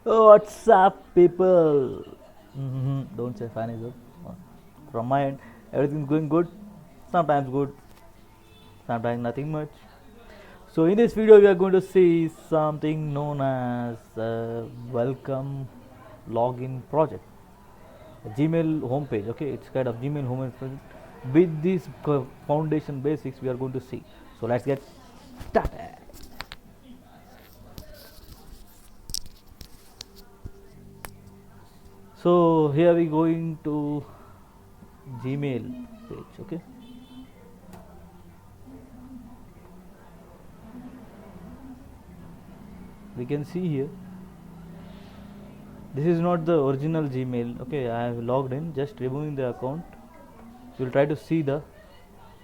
What's up, people? Don't say fan is up. From my end, everything's going good. Sometimes good, sometimes nothing much. So, in this video, we are going to see something known as welcome login project, a Gmail homepage. Okay, it's kind of Gmail homepage project. With these foundation basics, we are going to see. So, let's get started. So here we going to Gmail page. Okay, we can see here this is not the original Gmail. Okay, I have logged in, just removing the account. You will try to see the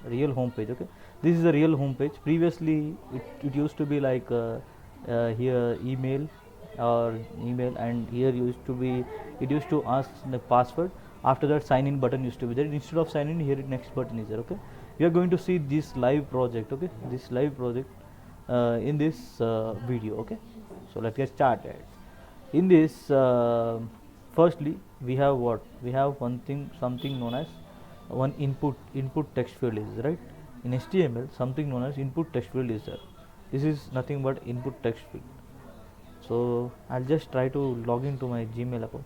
real home page. Okay, this is the real home page. Previously it used to be like here email or email, and here used to be, it used to ask the password. After that, sign in button used to be there. Instead of sign in, here next button is there. Okay, we are going to see this live project. Okay, this live project in this video. Okay, so let's get started. In this firstly, we have what we have one thing, something known as one input text field is right. In HTML, something known as input text field is there. This is nothing but input text field. So I'll just try to log into my Gmail account.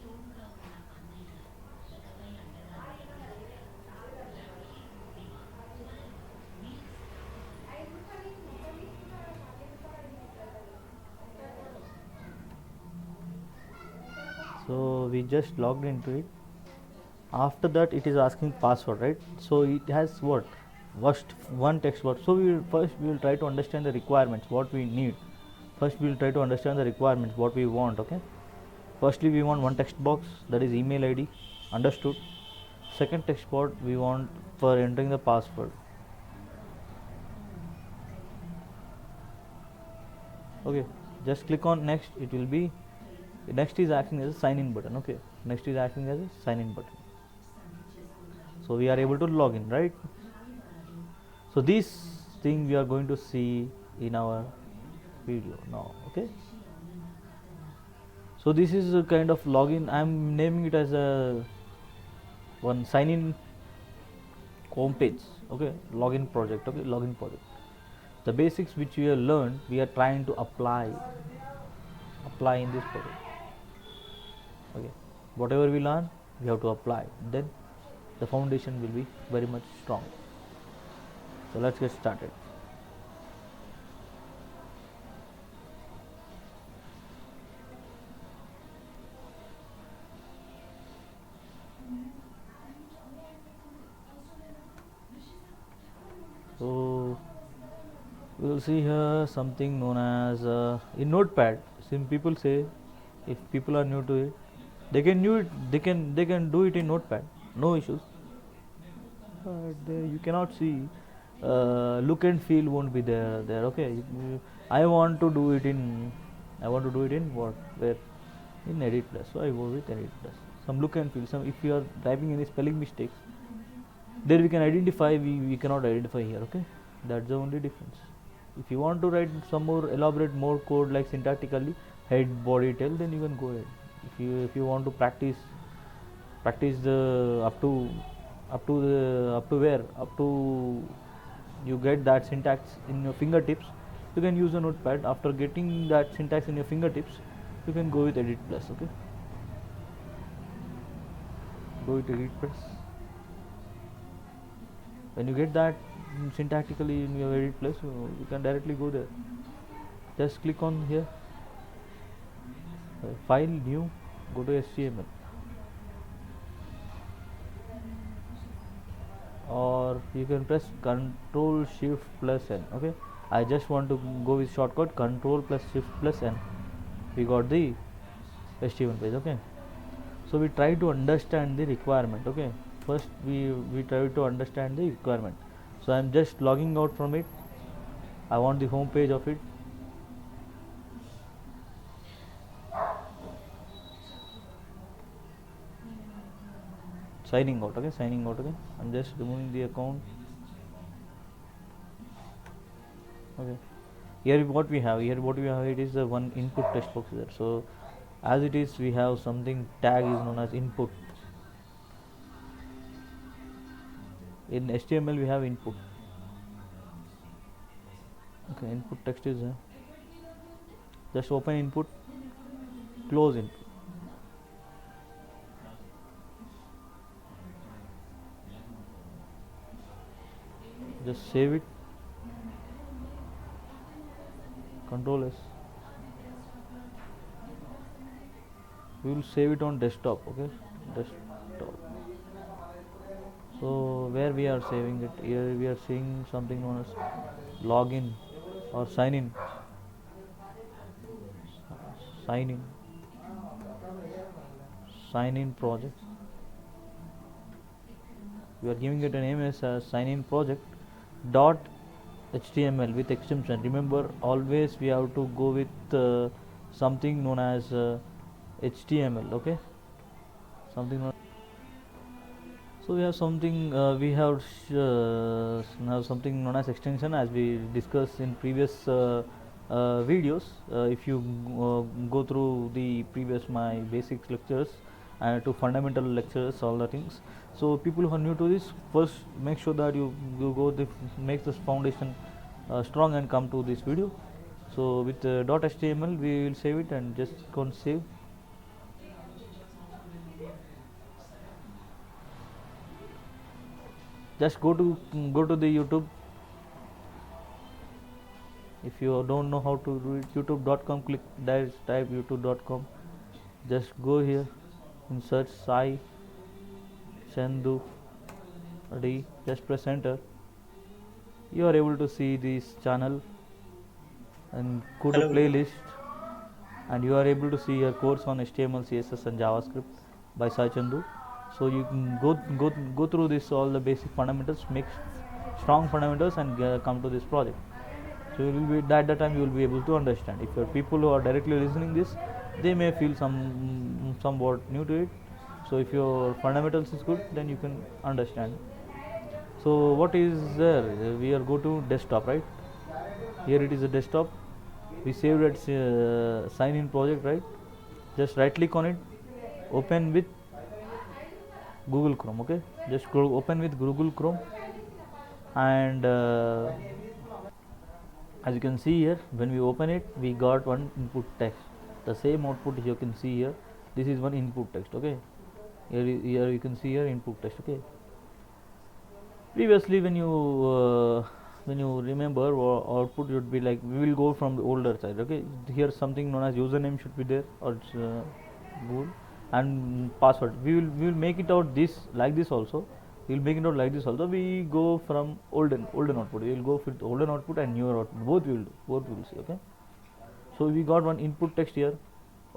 So we just logged into it. After that, it is asking password, right? So it has what first one text box. So we will try to understand the requirements, what we need. First we will try to understand the requirements, what we want. Okay, firstly we want one text box, that is email ID. Understood. Second text box we want for entering the password. Okay, just click on next. It will be next is acting as a sign in button. Okay, next is acting as a sign in button. So we are able to log in, right? So this thing we are going to see in our video now. Okay, so this is a kind of login. I'm naming it as a one sign in home page. Okay, login project. Okay, login project. The basics which we have learned, we are trying to apply in this project. Okay, whatever we learn, we have to apply, then the foundation will be very much strong. So let's get started. So we will see here something known as in Notepad. Some people say, if people are new to it, they can do it. They can do it in Notepad, no issues. But you cannot see. Look and feel won't be there. Okay, I want to do it in. I want to do it in what? Where? In Edit Plus. So I go with Edit Plus. Some look and feel. Some, if you are typing any spelling mistakes, there we can identify. We cannot identify here. Okay, that's the only difference. If you want to write some more elaborate more code like syntactically head body tail, then you can go ahead. If you want to practice the up to where up to you get that syntax in your fingertips, you can use a notepad. After getting that syntax in your fingertips, you can go with Edit Plus. Okay, go with Edit Plus. When you get that syntactically in your Edit Plus, you can directly go there. Just click on here, file, new, go to HTML, or you can press Control Shift plus N. Okay, I just want to go with shortcut Control plus Shift plus N. We got the HTML page. Okay, so we try to understand the requirement. Okay, first we try to understand the requirement. So I'm just logging out from it. I want the home page of it. Signing out. Okay, signing out. Okay, I'm just removing the account. Okay, here what we have, it is the one input text box there. So as it is, we have something tag is known as input. In HTML we have input. Okay, input text is just open input, close input. Just save it, Control S. We will save it on desktop. Okay, desktop. So where we are saving it? Here we are seeing something known as login or sign in. Sign in. Sign in project. We are giving it a name as sign in project dot HTML with extension. Remember, always we have to go with something known as HTML. Okay, something known. So we have something have something known as extension, as we discussed in previous videos. If you go through the previous my basics lectures and to fundamental lectures, all the things. So people who are new to this, first make sure that you go make this foundation strong and come to this video. So with .html we will save it and just go and save. Just go to the YouTube. If you don't know how to do it, youtube.com, click type youtube.com. Just go here and search Sai Chandu D. Just press enter. You are able to see this channel and go to playlist, and you are able to see your course on HTML, CSS and JavaScript by Sai Chandu. So you can go through this all the basic fundamentals, make strong fundamentals, and come to this project. So you will be at that time you will be able to understand. If your people who are directly listening this, they may feel somewhat new to it. So if your fundamentals is good, then you can understand. So what is there? We are go to desktop, right? Here it is a desktop. We saved at sign in project, right? Just right click on it, open with Google Chrome. Okay, just go open with Google Chrome, and as you can see here, when we open it, we got one input text. The same output you can see here. This is one input text. Okay, here you can see here input text. Okay, previously when you remember, output would be like, we will go from the older side. Okay, here something known as username should be there, or Google, and password. We will make it out this like this also. We will make it out like this also. We go from olden output. We will go with olden output and newer output. Both we will do. Both we will see. Okay. So we got one input text here.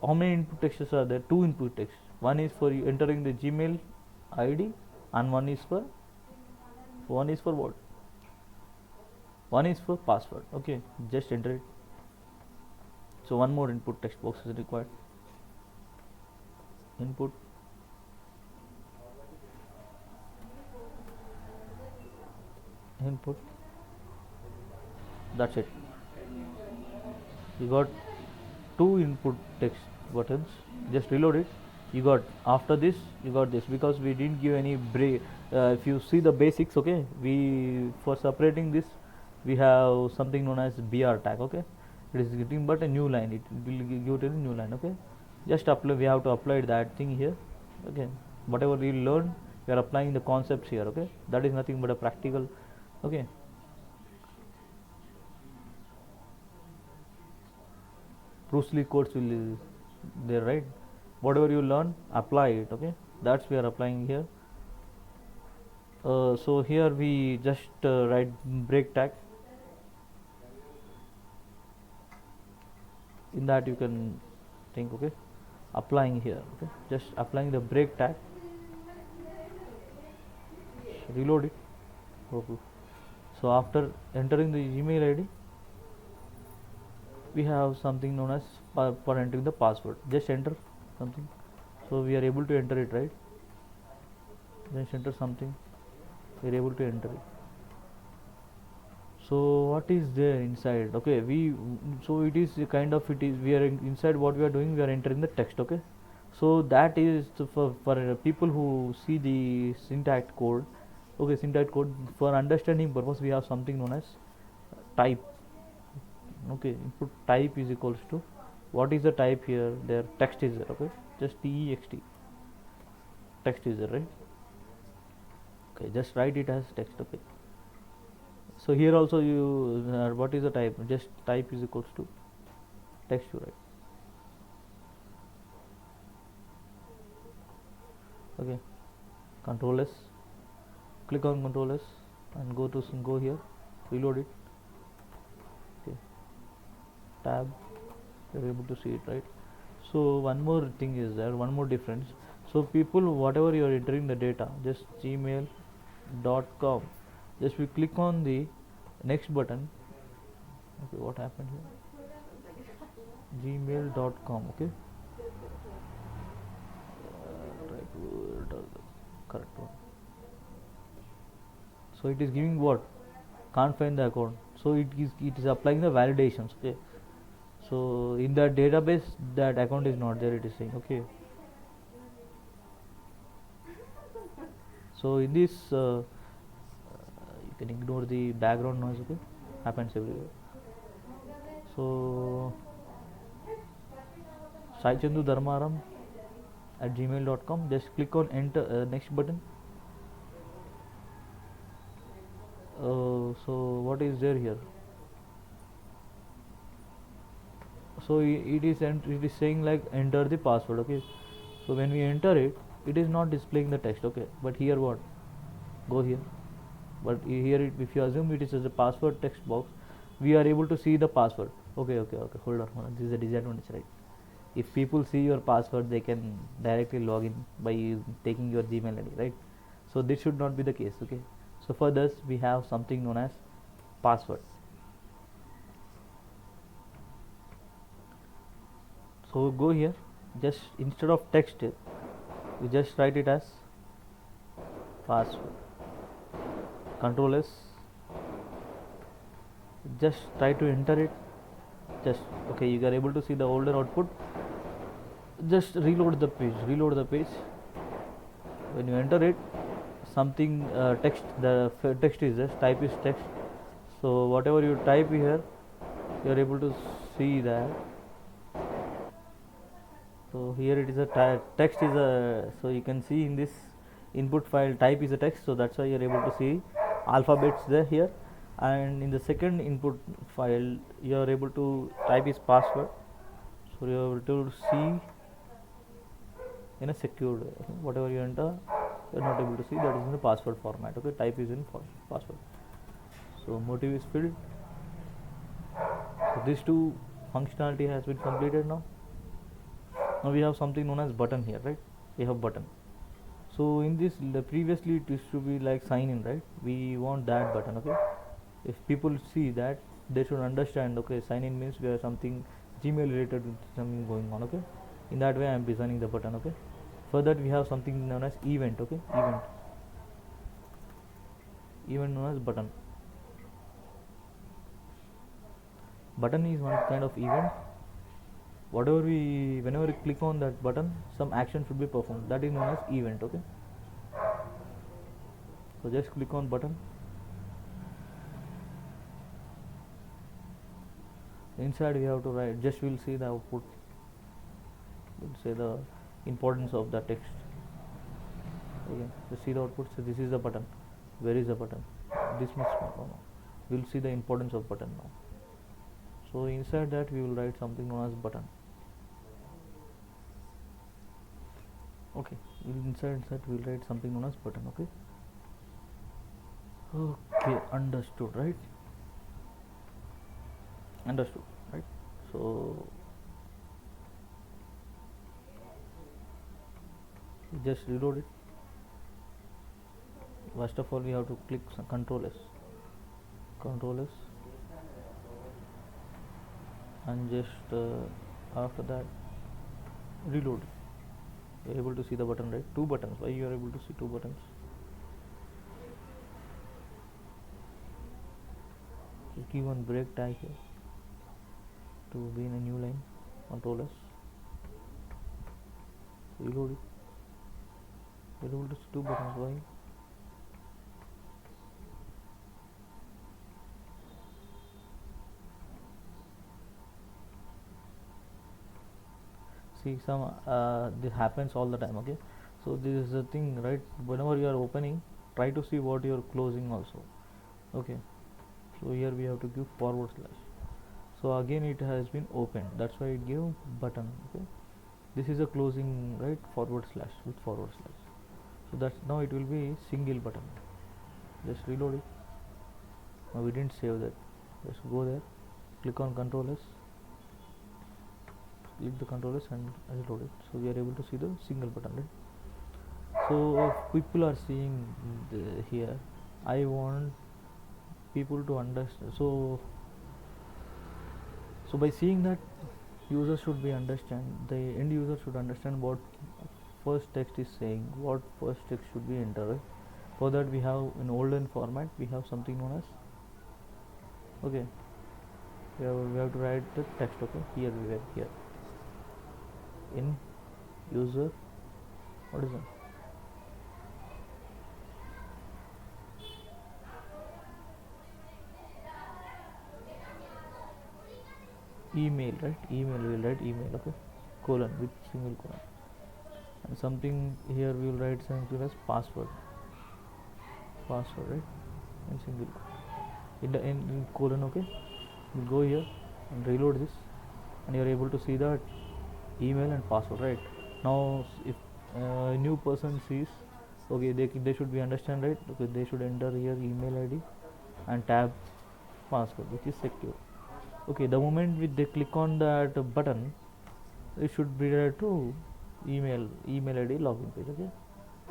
How many input texts are there? Two input texts. One is for entering the Gmail ID, and one is for what? One is for password. Okay, just enter it. So one more input text box is required. Input. That's it. You got two input text buttons. Just reload it. You got, after this you got this, because we didn't give any break. If you see the basics, okay, we for separating this we have something known as BR tag. Okay, it is getting but a new line. It will give it a new line. Okay, just apply. We have to apply that thing here. Okay, whatever we learn, we are applying the concepts here. Okay, that is nothing but a practical. Okay, Bruce Lee quotes will there, right? Whatever you learn, apply it. Okay, that's we are applying here. So here we just write break tag. In that you can think. Okay, applying here. Okay, just applying the break tag. Reload it. Okay. So after entering the email ID, we have something known as for entering the password. Just enter something. So we are able to enter it, right? Just enter something. We are able to enter it. So what is there inside? Okay, so it is a kind of, it is, we are inside, what we are doing, we are entering the text. Okay, so that is for people who see the syntax code. Okay, syntax code, for understanding purpose we have something known as type. Okay, input type is equals to, what is the type here? There text is there. Okay, just text, text is there, right? Okay, just write it as text. Okay, so here also you what is the type? Just type is equals to text, you write. Okay, control S, click on control S and go here, reload it. Okay, tab, you're able to see it, right? So one more thing is there, one more difference. So people, whatever you are entering the data, just gmail.com, just we click on the next button. Okay, what happened here? gmail.com. Okay, right word or the correct one. So it is giving what? Can't find the account. So it is applying the validations. Okay, so in that database that account is not there, it is saying. Okay, so in this you can ignore the background noise. Okay, happens everywhere. So saichandu dharmaram at gmail.com, just click on enter, next button. So what is there here? So it is saying like enter the password. Okay, so when we enter it, it is not displaying the text. Okay, but here what? Go here, but here if you assume it is as a password text box, we are able to see the password. Okay, hold on, this is a disadvantage, right? If people see your password, they can directly log in by taking your Gmail ID, right? So this should not be the case. Okay, so for this we have something known as password. So go here, just instead of text you just write it as password. Control S, just try to enter it. Just okay, you are able to see the older output. Just reload the page. When you enter it, something text, the text is just type is text. So whatever you type here, you are able to see that. So here it is a text is a, so you can see in this input file type is a text, so that's why you are able to see alphabets there here. And in the second input file you are able to type is password, so you are able to see in a secured way. Okay? Whatever you enter, you are not able to see, that is in the password format. Okay, type is in password. So motive is filled. So these two functionality has been completed now. Now we have something known as button here, right? We have button. So in this, previously it used to be like sign in, right? We want that button. Okay, if people see that, they should understand, okay, sign in means we have something Gmail related, something going on. Okay, in that way I am designing the button. Okay, for that we have something known as event. Okay, event known as button. Button is one kind of event. Whenever we click on that button, some action should be performed, that is known as event. Okay, so just click on button. Inside we have to write, just we'll see the output, we'll say the importance of the text. Okay, just see the output. So this is the button. Where is the button? This much small. No. We'll see the importance of button now. So inside that we will write something known as button. Okay, inside that we will write something known as button. Okay, understood, right? Understood, right? So just reload it. First of all we have to click control S, and just after that reload it. You are able to see the button, right? Two buttons. Why you are able to see two buttons? Just give one break tag here to be in a new line. Control S. Reload it. You're able to see two buttons. Why? See, some this happens all the time. Okay, so this is the thing, right? Whenever you are opening, try to see what you are closing also. Okay, so here we have to give forward slash. So again it has been opened, that's why it gave button. Okay, this is a closing, right? Forward slash with forward slash. So that's now it will be single button. Just reload it. Now we didn't save that. Just go there, click on Control S, click the Control S and reload it. So we are able to see the single button, right? So people are seeing here, I want people to understand. So by seeing that, user should be understand, the end user should understand what first text is saying, what first text should be entered, right? For that we have in olden format, we have something known as, okay, we have to write the text. Okay, here we were here in user, what is that? Email, right? Email, we will write email. Okay, colon with single colon, and something here we will write something as password, right? And single in colon. Okay, we'll go here and reload this, and you are able to see that email and password, right? Now if a new person sees, okay, they should be understand, right? Okay, they should enter here email ID and tab password, which is secure. Okay, the moment they click on that button, it should be ready to email ID login page. Okay,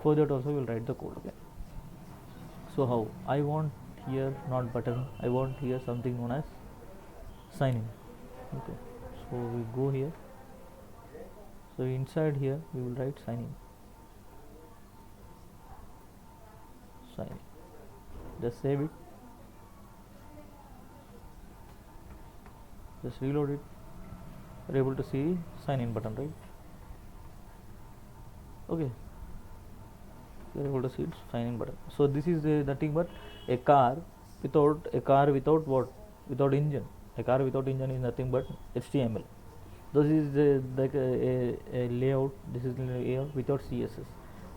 for that also we'll write the code. Okay, so how I want here, not button, I want here something known as sign in. Okay, so we go here, so inside here we will write sign in, just save it, just reload it. You're able to see sign in button, right? Okay, you're able to see its sign in button. So this is nothing but a car without what? Without engine. A car without engine is nothing but HTML. This is like a layout. This is layout without CSS.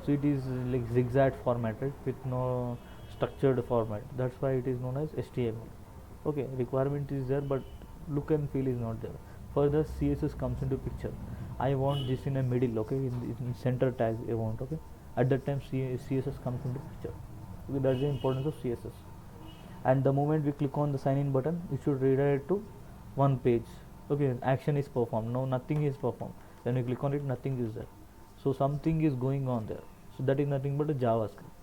So it is like zigzag format, right? With no structured format. That's why it is known as HTML. Okay, requirement is there, but look and feel is not there. Further, CSS comes into picture. I want this in a middle. Okay, in center tag I want. Okay, at that time CSS comes into picture. Okay, that's the importance of CSS. And the moment we click on the sign in button, it should redirect to one page. Okay, action is performed. No, nothing is performed. When you click on it, nothing is there. So something is going on there. So that is nothing but a JavaScript.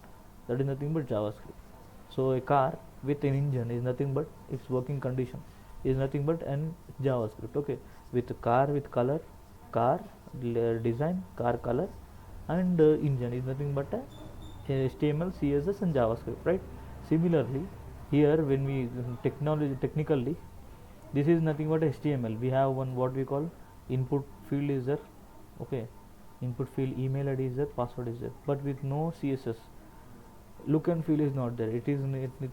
So a car with an engine is nothing but its working condition is nothing but an JavaScript. Okay, with car with color, car design, car color, and engine is nothing but a HTML, CSS, and JavaScript, right? Similarly, here when we technically, this is nothing but HTML. We have one what we call input field is there. Okay, input field, email ID is there, password is there, but with no CSS. Look and feel is not there. It is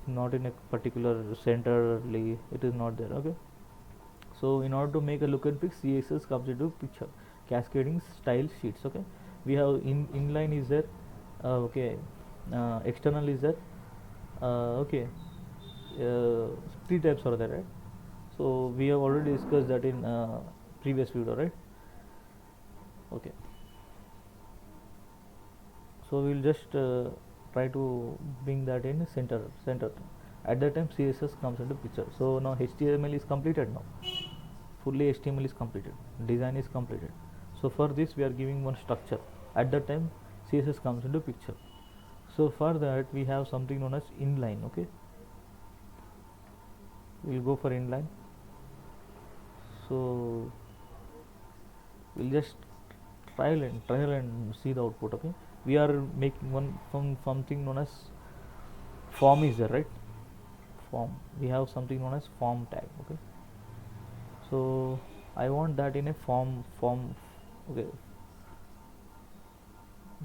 not in a particular centrally. It is not there. Okay, so in order to make a look and feel, CSS comes into picture. Cascading style sheets. Okay, we have inline is there. Okay, external is there. Okay, three types are there, right? So we have already discussed that in previous video, right? Okay, so we'll just try to bring that in center. At that time CSS comes into picture. So now HTML is completed. Now fully HTML is completed, design is completed. So for this we are giving one structure. At that time CSS comes into picture. So for that we have something known as inline. Okay, we'll go for inline. So we'll just trial and see the output. Okay, we are making one from something known as form is there, right? form. We have something known as form tag. Okay, so I want that in a form. Okay,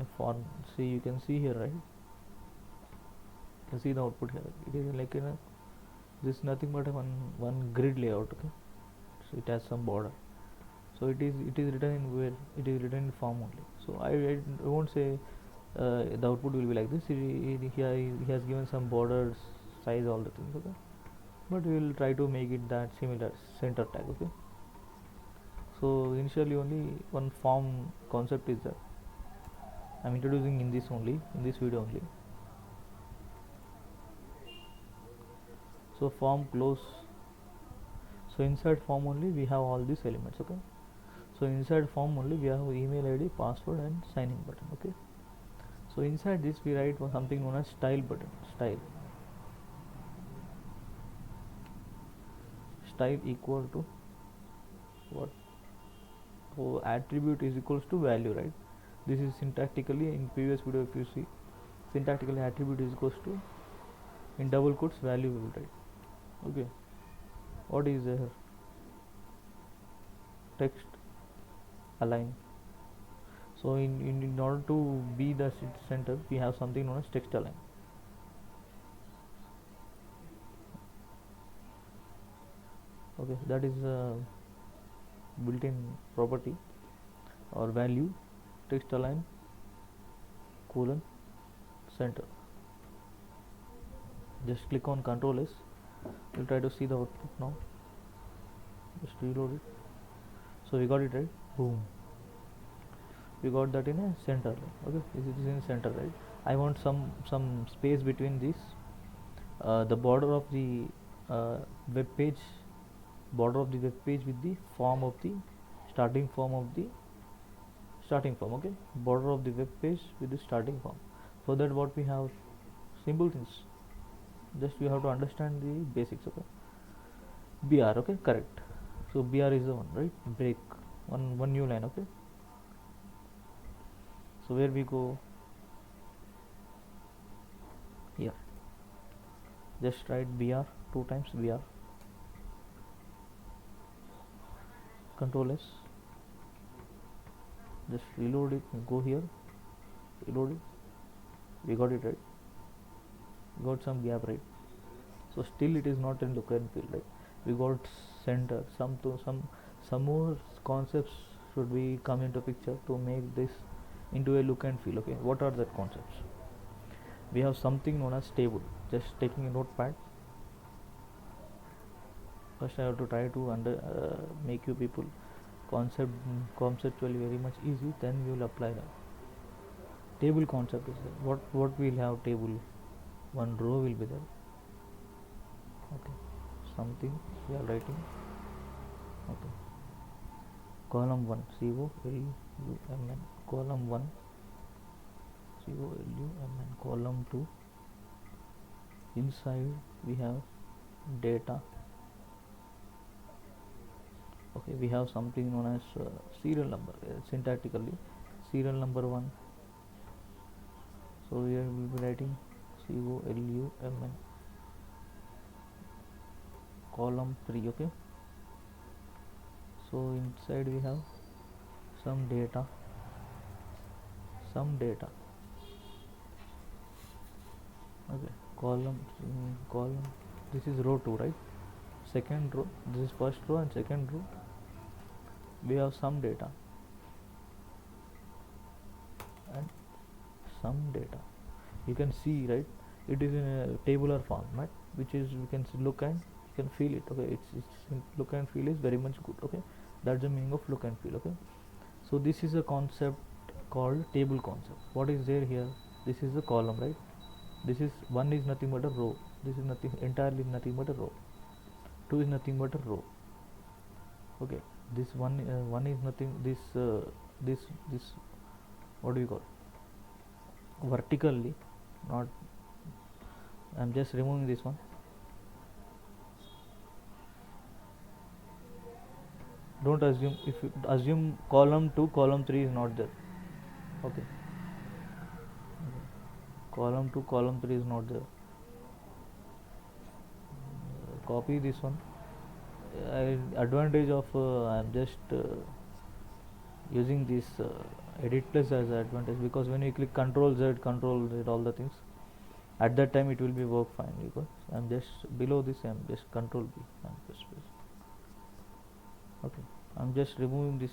a form. See, you can see here, right? You can see the output here. It is like in a, this is nothing but a one grid layout. Okay, so it has some border. So it is written in where it is written in form only. So I won't say the output will be like this. Here he has given some borders, size, all the things. Okay, but we will try to make it that similar center tag. Okay, so initially only one form concept is there. I'm introducing in this video only. So form close. So inside form only we have all these elements. Okay, so inside form only we have email ID, password, and sign in button. Okay, so inside this we write something known as style button. Style equal to what? So attribute is equals to value, right? This is syntactically in previous video. If you see, syntactically attribute is equals to, in double quotes, value we will write. Okay, what is there? Text align. So in order to be the center, we have something known as text align. Okay, that is a built-in property or value. Text align colon center. Just click on Ctrl S. We'll try to see the output now. Just reload it. So we got it, right? Boom. We got that in a center. Okay, this is in center, right? I want some space between this. The border of the web page, with the form of the starting form of the starting form. Okay, border of the web page with the starting form. For that, what we have, simple things. Just you have to understand the basics. Okay, BR. Okay, correct. So BR is the one, right? Break one new line. Okay, so where we go here, just write BR 2 times BR. Control S. Just reload it. Go here. Reload it. We got it, right? Got some gap, right? So still it is not in look and feel, right? We got center. Some more concepts should be come into picture to make this into a look and feel. Okay, what are the concepts? We have something known as table. Just taking a notepad. First I have to try to make you people conceptually very much easy, then we will apply that. Table concept is there. What we'll have table, one row will be there. Okay, something we are writing. Okay, column 1 COLUMN, column 1 COLUMN, column 2, inside we have data. Okay, we have something known as serial number. Syntactically, serial number 1. So here we will be writing COLUMN, column 3. Okay, so inside we have some data. Okay, column. This is row 2, right? Second row. This is first row and second row. We have some data and some data. You can see, right? It is in a tabular format, which is you can look and you can feel it. Okay, it's look and feel is very much good. Okay, that's the meaning of look and feel. Okay, so this is a concept called table concept. What is there here? This is a column, right? This is 1 is nothing but a row. This is entirely nothing but a row. 2 is nothing but a row. Okay, this one is nothing. This what do you call? Vertically, not. I'm just removing this one. Don't assume. If you assume column 2, column 3 is not there. Okay. Column 2, column 3 is not there. copy this one. Advantage of I'm just using this edit plus as advantage, because when you click control Z, all the things, at that time it will be work fine, because I'm just below this, I'm just control B, I'm just okay, I'm just removing this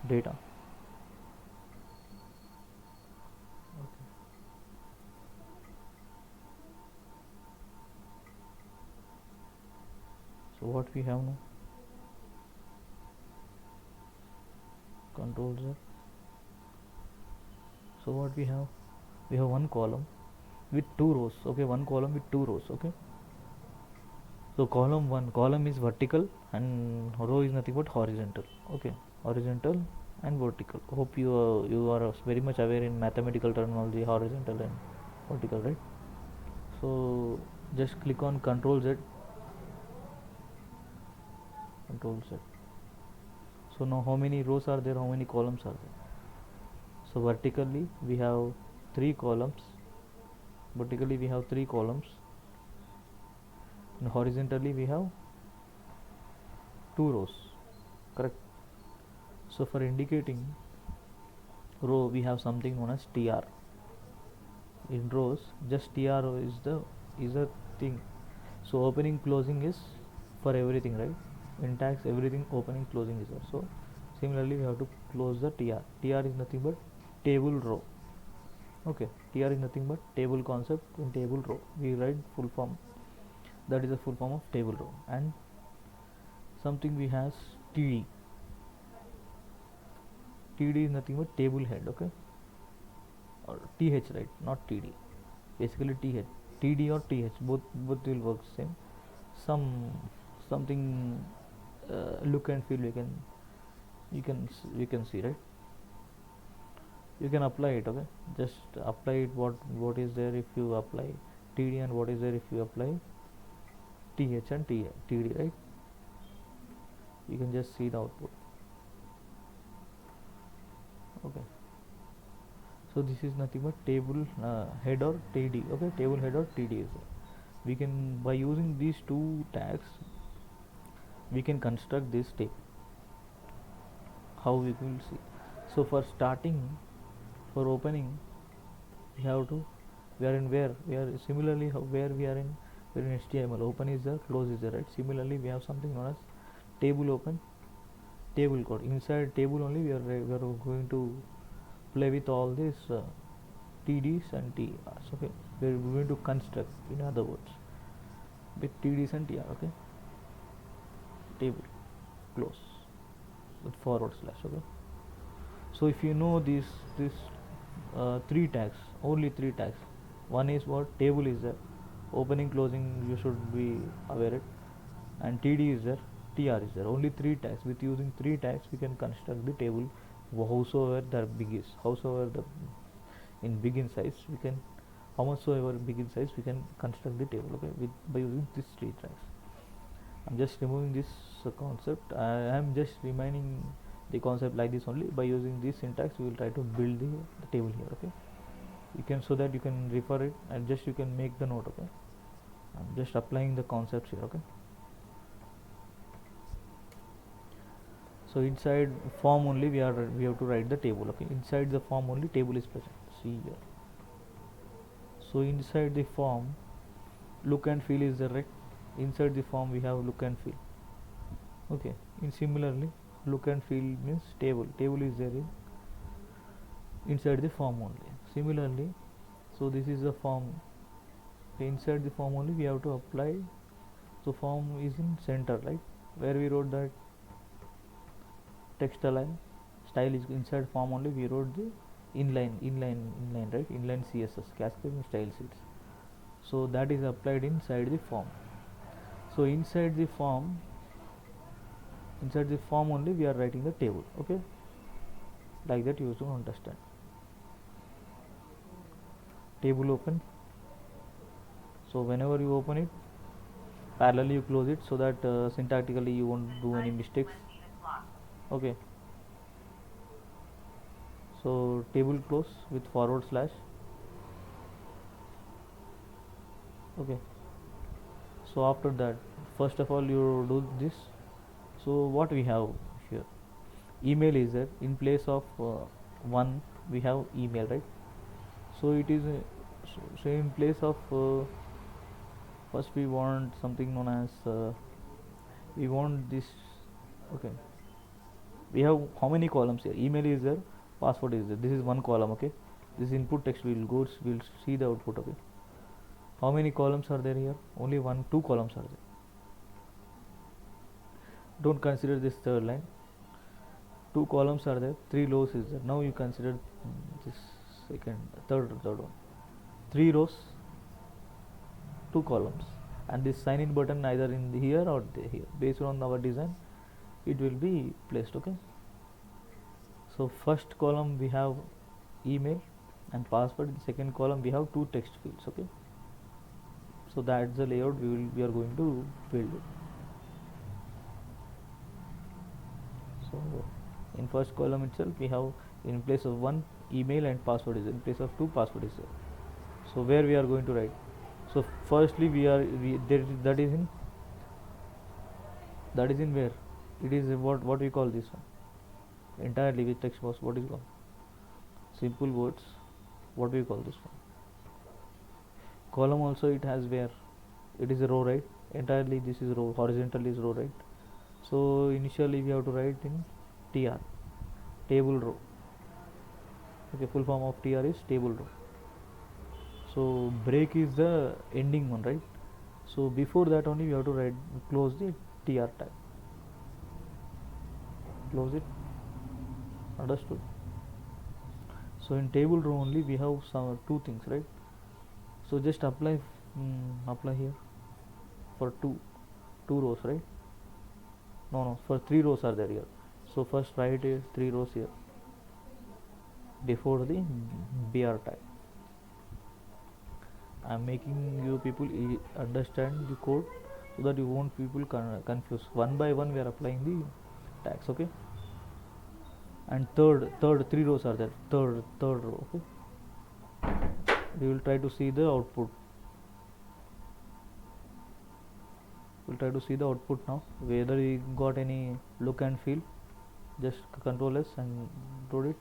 data. Okay. So what we have now, control Z. So what we have one column with two rows. Okay, one column with two rows. Okay, so column is vertical and row is nothing but horizontal. Okay, horizontal and vertical. Hope you are very much aware in mathematical terminology, horizontal and vertical, right? So just click on control Z, control Z. So now how many rows are there, how many columns are there? So vertically we have three columns, and horizontally we have two rows, correct? So for indicating row we have something known as TR. In rows just TR is the thing. So opening closing is for everything, right? In tags everything opening closing is there. So similarly we have to close the TR. TR is nothing but table row. Okay, TR is nothing but table concept in table row. We write full form, that is the full form of table row. And something we has TD. TD is nothing but table head. Okay, or TH, right? Not TD. Basically TH, TD or TH, both will work same. Something look and feel you can see, right? You can apply it. Okay, just apply it. What is there if you apply TD, and what is there if you apply TH and TD, right? You can just see the output. Okay, so this is nothing but table head or TD. Okay, table head or TD is there. We can, by using these two tags, we can construct this table. How we will see? So for starting, for opening, we are in where we are, similarly where we are in, we're in HTML. Open is there, close is there, right? Similarly we have something known as table open, table code. Inside table only we are going to play with all these TDs and TRs. Okay, we are going to construct, in other words, with TDs and TR. Okay, table close with forward slash. Okay, so if you know this three tags, only three tags. One is what, table is there, opening closing you should be aware it, and TD is there, TR is there. Only three tags. With using three tags we can construct the table, howsoever the big is, howsoever the in big in size we can, how much so ever big in size we can construct the table. Okay, with by using these three tags. I'm just removing this concept. I am just reminding the concept like this only. By using this syntax we will try to build the table here. Okay, you can, so that you can refer it and just you can make the note. Okay, I'm just applying the concepts here. Okay, so inside form only we have to write the table. Okay, inside the form only table is present, see here. So inside the form look and feel is there, right? Inside the form we have look and feel. Okay, in similarly look and feel means table is there inside the form only. Similarly, so this is the form. Okay, inside the form only we have to apply. So form is in center, right? Where we wrote that text align, style is inside form only. We wrote the inline, right? Inline CSS, cascading style sheets. So that is applied inside the form. So inside the form only we are writing the table. Okay, like that you have to understand. Table open. So whenever you open it, parallelly you close it, so that syntactically you won't do any mistakes. Okay, so table close with forward slash. Okay, So after that, first of all you do this. So what we have here, email is there. In place of one we have email, right? So it is so in place of first we want something known as we want this. Okay, we have how many columns here? Email is there, password is there. This is one column. Okay, this input text we'll see the output. Okay, how many columns are there here? Only one, two columns are there. Don't consider this third line. Two columns are there, three rows is there. Now you consider this third one. Three rows, two columns, and this sign in button either in here or here. Based on our design, it will be placed. Okay. So first column we have email and password. In second column we have two text fields. Okay. So that's the layout we are going to build it. So in first column itself we have, in place of one, email and password is there. In place of two, password is there. So where we are going to write? So firstly that is in where it is what we call this one entirely with text box. What is called simple words. What we call this one column. Also it has where it is a row, right? Entirely this is row, horizontal is row, right? So initially we have to write in tr, table row. Okay, full form of tr is table row. So break is the ending one, right? So before that only we have to write, close the tr tag, close it. Understood? So in table row only we have some two things, right? So just apply here for two rows, right? No, for three rows are there here. So first write is three rows here before the br tag. I am making you people understand the code so that you won't people confused. One by one we are applying the tags. Okay. And third three rows are there. Third row. Okay. We will try to see the output. We'll try to see the output now. Whether we got any look and feel, just Control S and load it.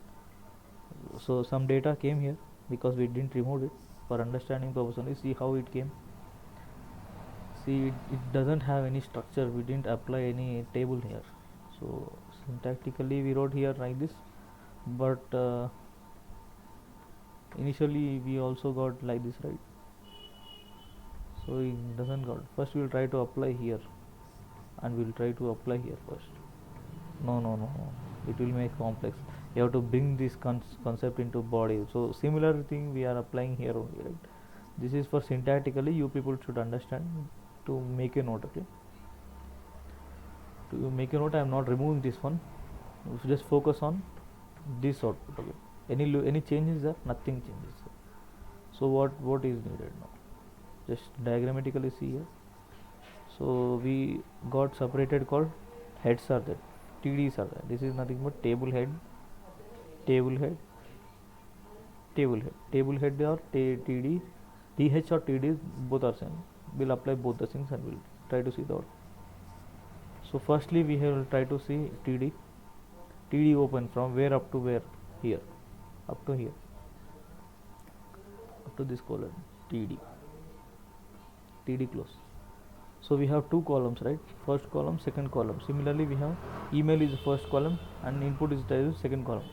So some data came here because we didn't remove it. For understanding purpose only, see how it came. See, it doesn't have any structure. We didn't apply any table here. So syntactically we wrote here like this, but initially we also got like this, right? So it doesn't got. First we'll try to apply here, and we'll try to apply here first. No. It will make complex. You have to bring this concept into body. So similar thing we are applying here only, right? This is for syntactically you people should understand. To make a note, okay? To make a note, I am not removing this one. Just focus on this output. Okay? Any changes there? Nothing changes. So what is needed now? Just diagrammatically see here. So we got separated called heads are there. TDs are there. This is nothing but table head or TD, TH or TD both are same. We'll apply both the things and we'll try to see the output. So firstly we will try to see TD open from where up to where? Here, up to here, up to this column TD close. So we have two columns, right? First column, second column. Similarly we have email is the first column and input is the second column.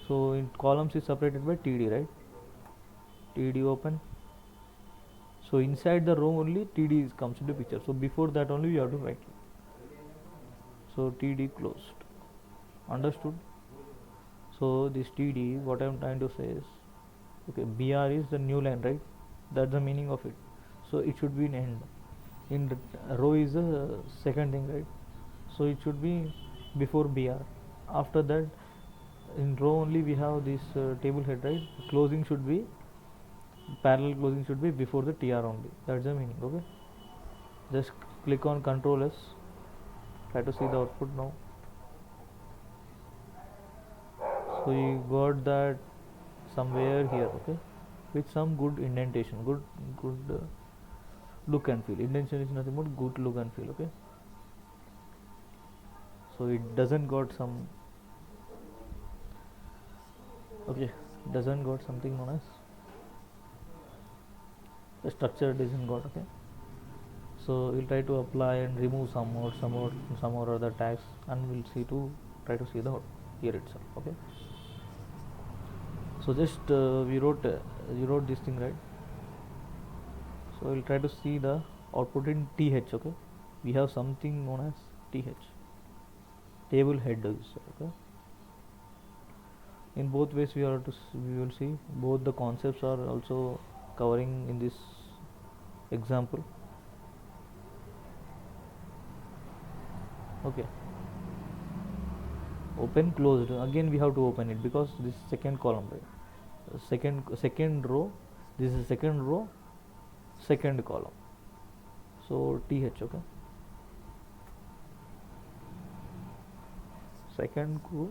So in columns is separated by TD, right? TD open. So inside the row only TD comes into picture. So before that only you have to write. So TD closed. Understood? So this TD, what I am trying to say is, okay, BR is the new line, right? That's the meaning of it. So it should be in end. In the row is the second thing, right? So it should be before BR. After that, in row only we have this table head, right? Closing should be parallel closing should be before the TR only. That's the meaning. Okay. Just click on Control S. Try to see the output now. So you got that somewhere here, okay, with some good indentation, good look and feel. Intention is nothing but good look and feel. Okay, so it doesn't got some, okay, doesn't got something known as the structure doesn't got. Okay, so we'll try to apply and remove some more other tags, and we'll see to try to see the here itself. Okay, so just we wrote you wrote this thing, right? So we'll try to see the output in th. Okay, we have something known as th, table head is. Okay, in both ways we are to we will see both the concepts are also covering in this example. Okay, open closed, again we have to open it because this second column, right? Second row, this is second row, second column, so th. Okay, second row,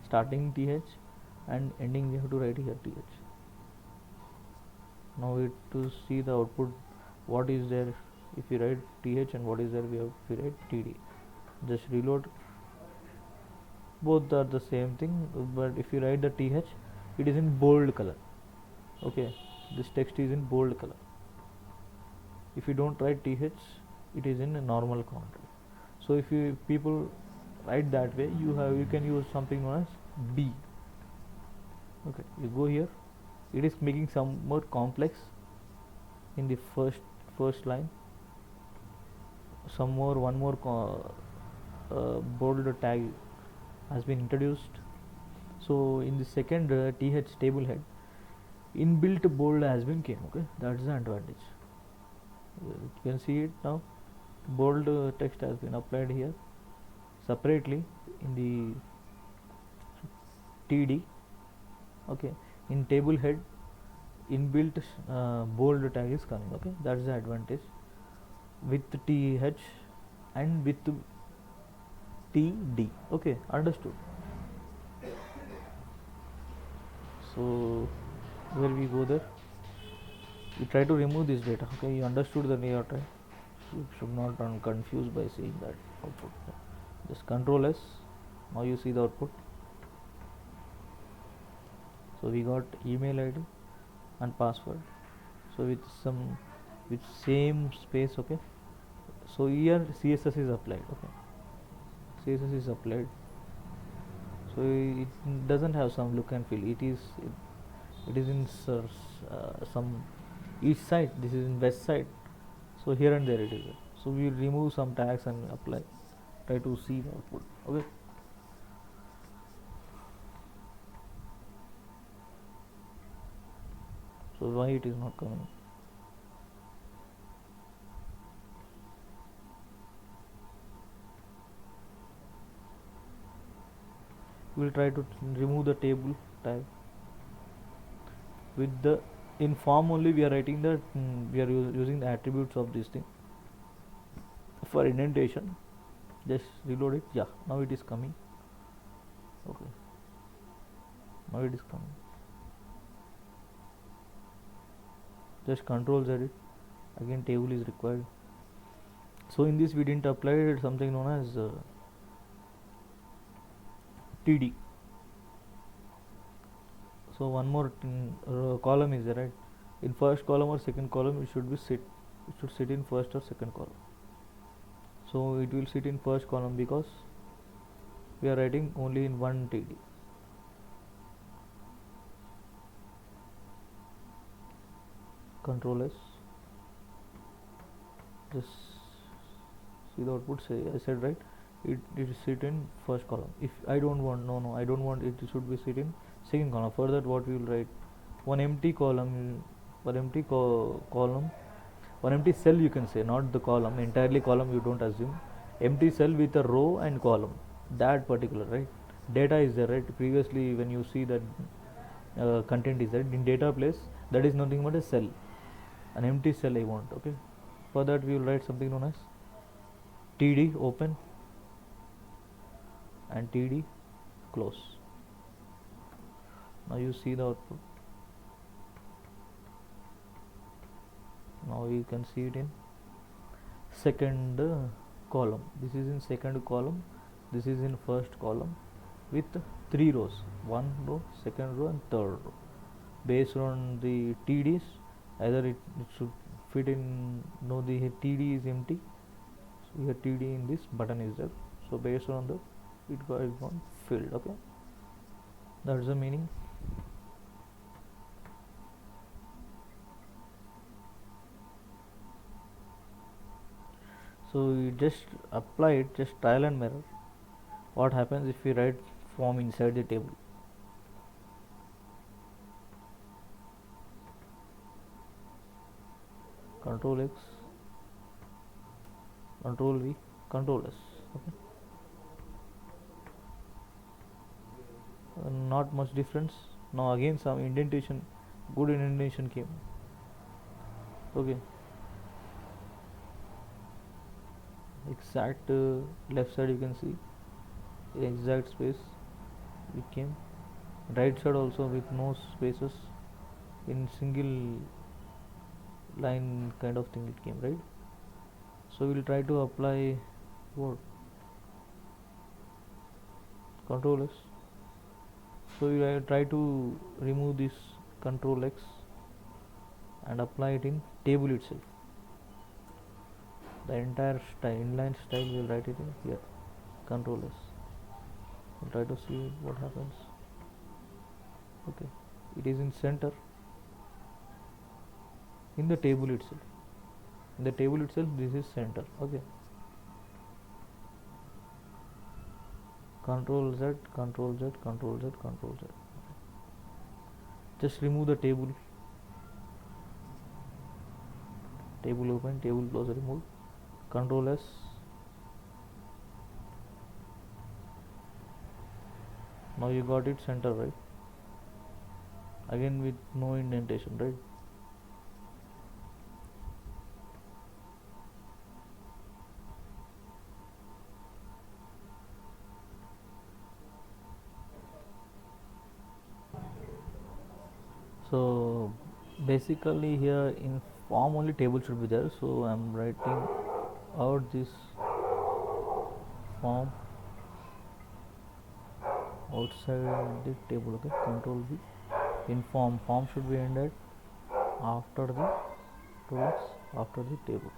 starting th and ending we have to write here th. Now we to see the output, what is there if we write th and what is there we have to write td. Just reload, both are the same thing, but if you write the th, it is in bold color. Okay, this text is in bold color. If you don't write th, it is in a normal font. So if you people write that way, you can use something known as b. Okay, you go here, it is making some more complex in the first line, some more one more bold tag has been introduced. So in the second th table head, inbuilt bold has been came. Okay, that's the advantage. You can see it now, bold text has been applied here separately in the td. Okay, in table head inbuilt bold tag is coming. Okay, that's the advantage with th and with td. Okay, understood. So where we go there, we try to remove this data. Okay, you understood the layout, right? You should not run confused by seeing that output. Just control S. Now you see the output. So we got email ID and password, so with same space. Okay, so here css is applied. Okay, css is applied, so it doesn't have some look and feel. It is in some east side, this is in west side, so here and there it is. So we remove some tags and apply, try to see the output. Okay, so why it is not coming? We'll try to remove the table tag with the in form only. We are writing the we are using the attributes of this thing for indentation. Just reload it. Yeah, now it is coming. Okay, now it is coming. Just control Z it. Again table is required. So in this we didn't apply something known as td. So one more column is there, right? In first column or second column it should sit in first or second column. So it will sit in first column because we are writing only in one td. Control S. Just see the output. Say I said right, it is sit in first column. If I don't want, no, I don't want it should be sit in second column. For that what we will write, one empty column, one empty column, one empty cell, you can say, not the column entirely. Column you don't assume. Empty cell with a row and column, that particular, right? Data is there, right? Previously when you see that content is there in data place, that is nothing but a cell, an empty cell I want. Okay, for that we will write something known as td open and td close. Now you see the output. Now you can see it in second column. This is in second column, this is in first column with 3 rows, one row, second row and third row. Based on the TDs, either it should fit in, no, the TD is empty, so here TD in this button is there, so based on the it got filled. Okay, that's the meaning. So you just apply it, just trial and error. What happens if we write form inside the table? Control X, Control V, Control S. Okay. Not much difference. Now again some indentation, good indentation came. Okay. Exact left side you can see exact space it came. Right side also with no spaces, in single line kind of thing it came, right? So we'll try to apply what? Control S. So we will try to remove this Control X and apply it in table itself. The entire style, inline style, we'll write it in here. Control S. We'll try to see what happens. Okay, it is in center in the table itself. In the table itself, this is center. Okay. Control Z, Control Z, Control Z, Control Z. Just remove the table. Table open, table close, remove. Control S. Now you got it center, right? Again with no indentation, right? So basically here in form only table should be there, so I'm writing out this form outside the table. Okay, Control V. In form should be ended after the rows, after the table.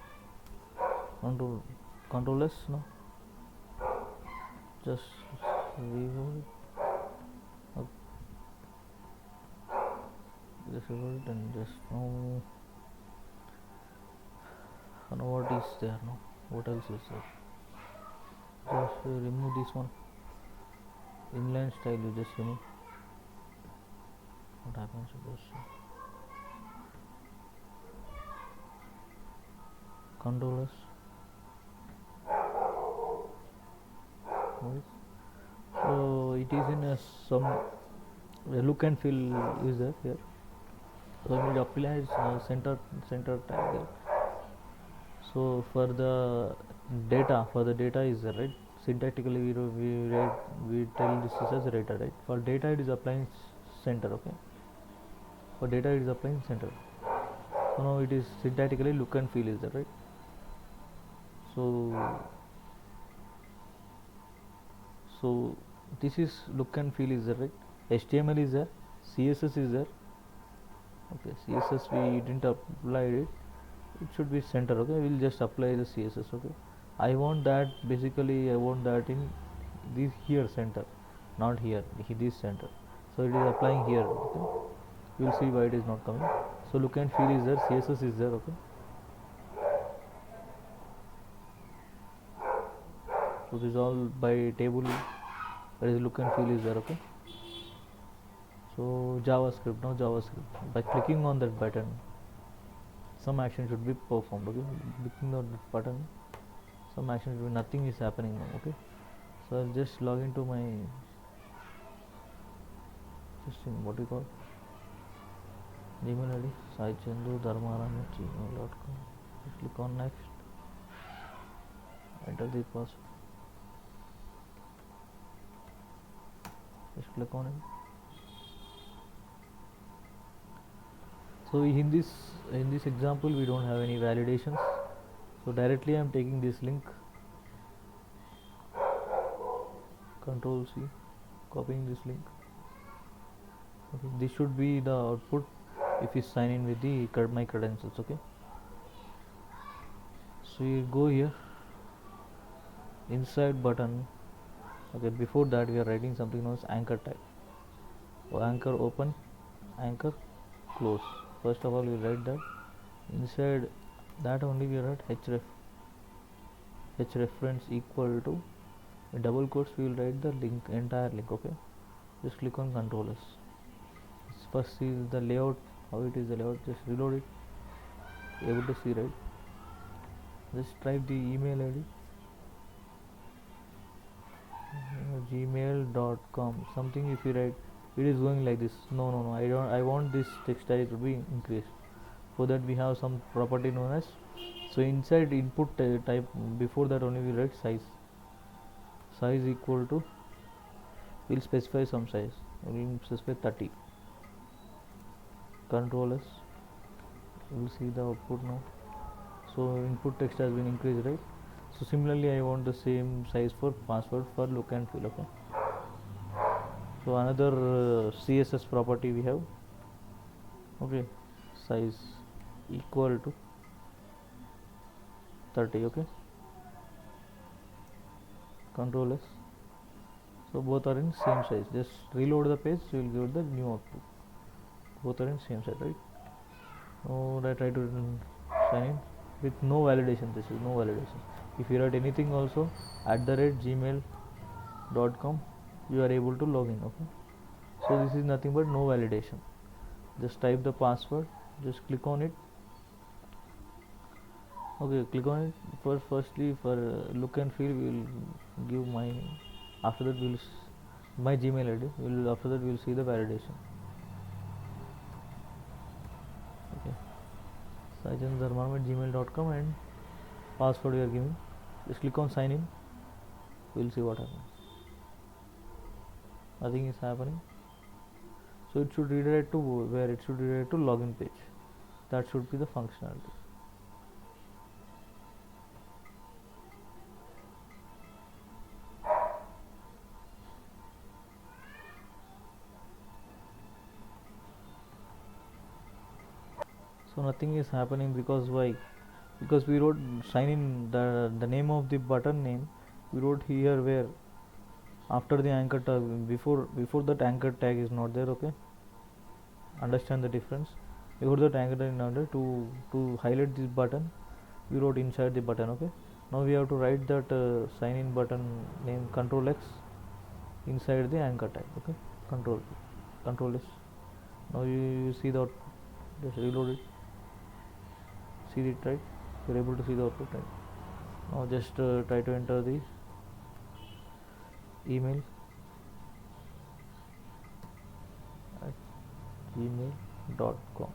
Control S. No, just remove it. Okay. Just remove it and just now what is there now? What else is there? Just remove this one. Inline style you just remove. What happens to this? Control S. So it is in a some look and feel is there here. So we will apply center tag there. So for the data is there, right? Syntactically we tell this is as a data, right? For data it is applying center. Okay. For data it is applying center. So now it is syntactically look and feel is there, right? So this is look and feel is there, right? HTML is there, CSS is there. Okay, CSS we didn't apply it. It should be center. Okay, we'll just apply the CSS. Okay, I want that basically. I want that in this here center, not here. This center. So it is applying here. Okay, you'll see why it is not coming. So look and feel is there, CSS is there. Okay. So this is all by table. Where is look and feel is there. Okay. So JavaScript, now JavaScript. By clicking on that button, some action should be performed. Okay, clicking on that button, some action should be, nothing is happening now. Okay, so I'll just log into my system. What do you call Gmail ID? saichandudharmaram@gmail.com. Click on next. Enter the password. Just click on it. So in this example we don't have any validations, So directly I am taking this link, Control C, copying this link. Okay, this should be the output if you sign in with the my credentials. Okay, so you go here, inside button. Okay, before that we are writing something known as anchor tag. So anchor open, anchor close. First of all we write that. Inside that only we write href equal to double quotes. We will write the link, entire link. Okay, just click on Control S. First see the layout, how it is the layout. Just reload it. Able to see, right? Just type the email ID, gmail.com something. If you write, it is going like this. No, I don't. I want this text size to be increased. For that we have some property known as, so inside input type, before that only we write size equal to, we'll specify some size. We'll specify 30. Control S. We'll see the output now. So input text has been increased, right? So similarly I want the same size for password for look and feel. Okay, so another CSS property we have. Okay, size equal to 30. Okay, Control S. So both are in same size. Just reload the page, you will give the new output. Both are in same size, right? Now I try to sign in with no validation. This is no validation. If you write anything also @gmail.com, you are able to log in. Okay, so this is nothing but no validation. Just type the password, just click on it. Okay, click on it. Firstly for look and feel, we will give my, after that we will my Gmail ID. After that we will see the validation. Okay, sajan@gmail.com and password we are giving. Just click on sign in. We will see what happens. Nothing is happening. So it should redirect to where? It should redirect to login page. That should be the functionality. So nothing is happening because why? Because we wrote sign in, the name of the button name we wrote here where, after the anchor tag, before that anchor tag is not there. Okay, understand the difference. Before that anchor tag is not there, to highlight this button we wrote inside the button. Okay, now we have to write that sign in button name, Control X, inside the anchor tag. Okay, Control S. Now you see the output. Just reload it. See it, right? You're able to see the output, right? Now just try to enter the email at gmail.com.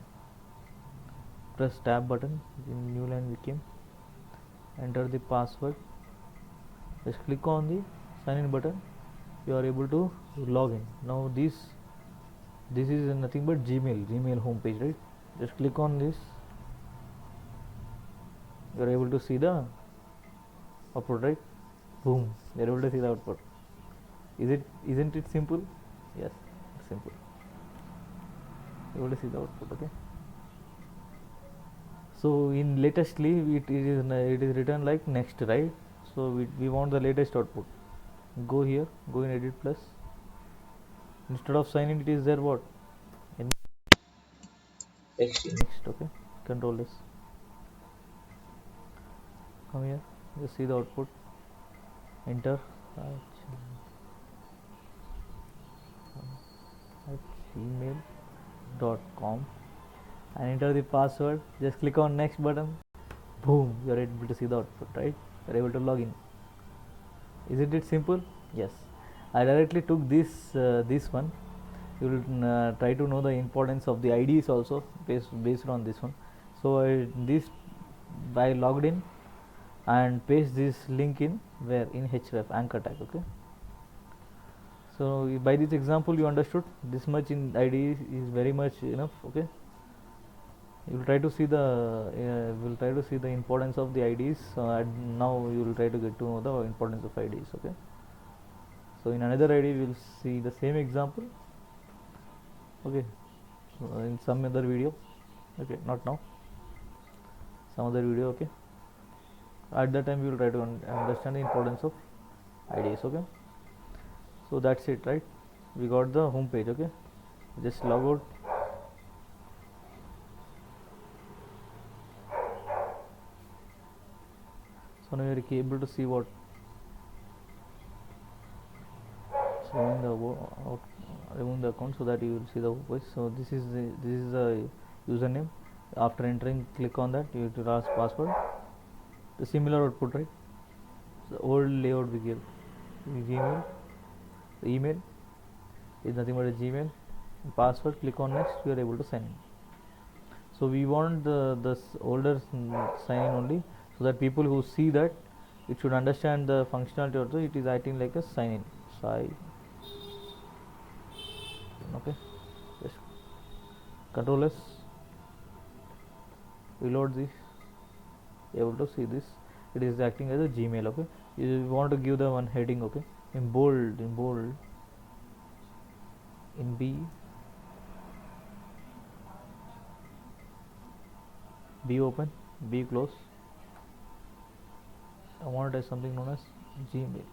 Press tab button. The new line became. Enter the password. Just click on the sign in button. You are able to log in. Now this is nothing but Gmail homepage, right? Just click on this. You are able to see the output, right? Boom, you are able to see the output. Isn't it simple? Yes, it's simple. You are able to see the output. Okay, so in latestly it is written like next, right? So we want the latest output. Go here, go in edit plus. Instead of sign in, it is there what? Next. Okay, Control S. Come here, just see the output. Enter gmail.com and enter the password. Just click on next button. Boom, you are able to see the output, right? You are able to log in. Isn't it simple? Yes, I directly took this one. You will try to know the importance of the IDs also based on this one. So I logged in and paste this link in where? In href anchor tag. Okay, so by this example you understood this much in ID is very much enough. Okay, You will try to see the importance of the IDs. And now you will try to get to know the importance of IDs. Okay. So in another ID we will see the same example. Okay. So in some other video. Okay, not now. Some other video. Okay. At that time we will try to understand the importance of IDs. Okay. So that's it, right? We got the home page. Okay. Just log out. So now you are able to see what showing the remove the account so that you will see the voice. So this is the username. After entering, click on that. You have to ask password. The similar output, right? The old layout we give. Gmail. The email is nothing but a Gmail. Password. Click on next. You are able to sign in. So we want the older sign in only, so that people who see that, it should understand the functionality also. It is acting like a sign in. Okay, just Control S, reload this. Able to see this, it is acting as a Gmail. Okay, you want to give the one heading. Okay, in bold, in B open, B close. I want it as something known as Gmail.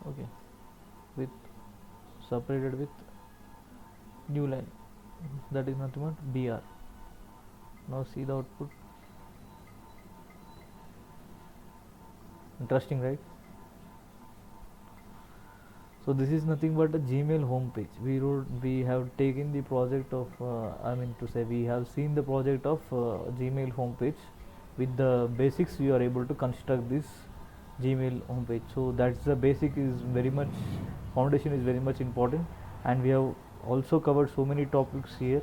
Okay, with separated with new line, that is nothing but BR. Now see the output. Interesting, right? So this is nothing but a Gmail homepage. We have taken the project of we have seen the project of Gmail homepage. With the basics we are able to construct this Gmail homepage. So that's the basic is very much, foundation is very much important, and we have also covered so many topics here,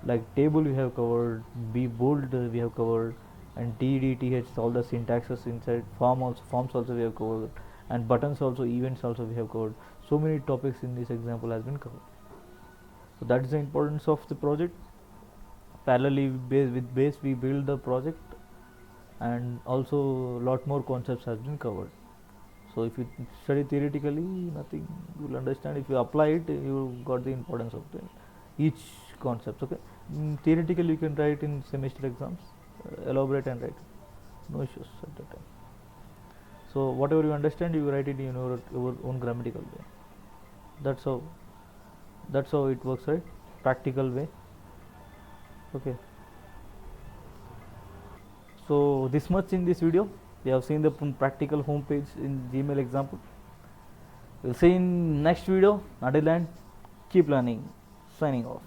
like table we have covered, be bold we have covered, and TDTH, all the syntaxes inside, forms also we have covered, and buttons also, events also we have covered. So many topics in this example has been covered. So that is the importance of the project. Parallelly with base we build the project, and also lot more concepts has been covered. So if you study theoretically, nothing you will understand. If you apply it, you got the importance of each concept. Okay, theoretically you can write in semester exams, elaborate and write, no issues at that time. So whatever you understand, you write it in your own grammatical way. That's how it works, right? Practical way. Okay, so this much in this video. We have seen the practical home page in Gmail example. We'll see in next video. Until then, keep learning. Signing off.